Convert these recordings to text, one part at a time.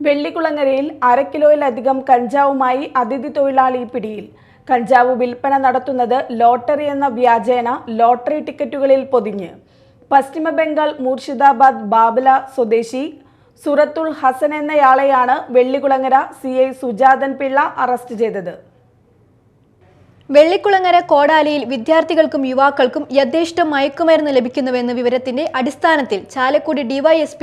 വെള്ളിക്കുളങ്ങരയിൽ 1/2 കിലോയിലധികം കഞ്ചാവുമായി അതിഥി തൊഴിലാളി പിടിയിൽ. കഞ്ചാവ് വിൽപ്പന നടത്തുന്നത് ലോട്ടറി എന്ന വ്യാജേന ലോട്ടറി ടിക്കറ്റുകളിൽ പൊതിഞ്ഞ്. പശ്ചിമ ബംഗാൾ മൂർഷിദാബാദ് ബാബല സ്വദേശി സുറത്തുൽ ഹസൻ എന്നയാളെയാണ് വെള്ളിക്കുളങ്ങര CI സുജാതൻ പിള്ള അറസ്റ്റ് ചെയ്തത്. വെള്ളിക്കുളങ്ങര കോടാലിയിൽ വിദ്യാർത്ഥികൾക്കും യുവാക്കൾക്കും യഥേഷ്ടം മയക്കുമരുന്ന് ലഭിക്കുന്നുവെന്ന വിവരത്തിന്റെ അടിസ്ഥാനത്തിൽ ചാലക്കുടി DYSP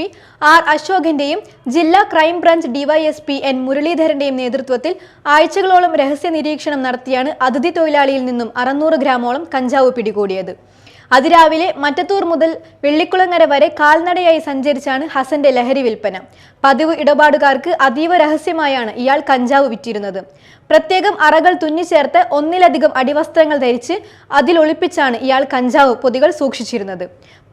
R അശോകന്റെയും ജില്ലാ ക്രൈംബ്രാഞ്ച് DYSP N മുരളീധരന്റെയും നേതൃത്വത്തിൽ ആഴ്ചകളോളം രഹസ്യ നിരീക്ഷണം നടത്തിയാണ് അതിഥി തൊഴിലാളിയിൽ നിന്നും 600 ഗ്രാമോളം കഞ്ചാവ് പിടികൂടിയത്. അതിരാവിലെ മറ്റത്തൂർ മുതൽ വെള്ളിക്കുളങ്ങര വരെ കാൽനടയായി സഞ്ചരിച്ചാണ് ഹസന്റെ ലഹരി വിൽപ്പന. പതിവ് ഇടപാടുകാർക്ക് അതീവ രഹസ്യമായാണ് ഇയാൾ കഞ്ചാവ് വിറ്റിരുന്നത്. പ്രത്യേകം അറകൾ തുന്നിച്ചേർത്ത് ഒന്നിലധികം അടിവസ്ത്രങ്ങൾ ധരിച്ച് അതിലൊളിപ്പിച്ചാണ് ഇയാൾ കഞ്ചാവ് പൊതികൾ സൂക്ഷിച്ചിരുന്നത്.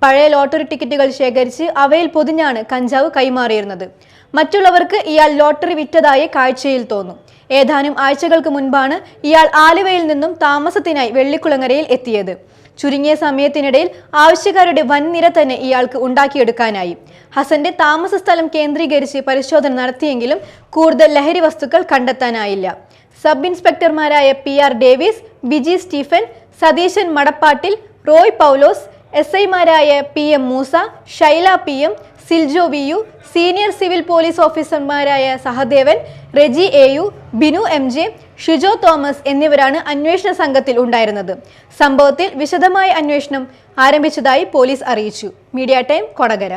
പഴയ ലോട്ടറി ടിക്കറ്റുകൾ ശേഖരിച്ച് അവയിൽ പൊതിഞ്ഞാണ് കഞ്ചാവ് കൈമാറിയിരുന്നത്. മറ്റുള്ളവർക്ക് ഇയാൾ ലോട്ടറി വിറ്റതായി കാഴ്ചയിൽ തോന്നും. ഏതാനും ആഴ്ചകൾക്ക് മുൻപാണ് ഇയാൾ ആലുവയിൽ നിന്നും താമസത്തിനായി വെള്ളിക്കുളങ്ങരയിൽ എത്തിയത്. ചുരുങ്ങിയ സമയത്തിനിടയിൽ ആവശ്യക്കാരുടെ വൻനിര തന്നെ ഇയാൾക്ക് ഉണ്ടാക്കിയെടുക്കാനായി. ഹസന്റെ താമസ സ്ഥലം കേന്ദ്രീകരിച്ച് പരിശോധന നടത്തിയെങ്കിലും കൂടുതൽ ലഹരി വസ്തുക്കൾ കണ്ടെത്താനായില്ല. സബ് ഇൻസ്പെക്ടർമാരായ PR ഡേവിസ്, ബിജി സ്റ്റീഫൻ, സതീശൻ മടപ്പാട്ടിൽ, റോയ് പൗലോസ്, SI മാരായ PM Moosa, Shaila PM, Siljo VU, senior civil police ഓഫീസർമാരായ സഹദേവൻ, റെജി AU, ബിനു MJ, ഷിജോ തോമസ് എന്നിവരാണ് അന്വേഷണ സംഘത്തിൽ ഉണ്ടായിരുന്നത്. സംഭവത്തിൽ വിശദമായ അന്വേഷണം ആരംഭിച്ചതായി പോലീസ് അറിയിച്ചു. Media time, Kodakara.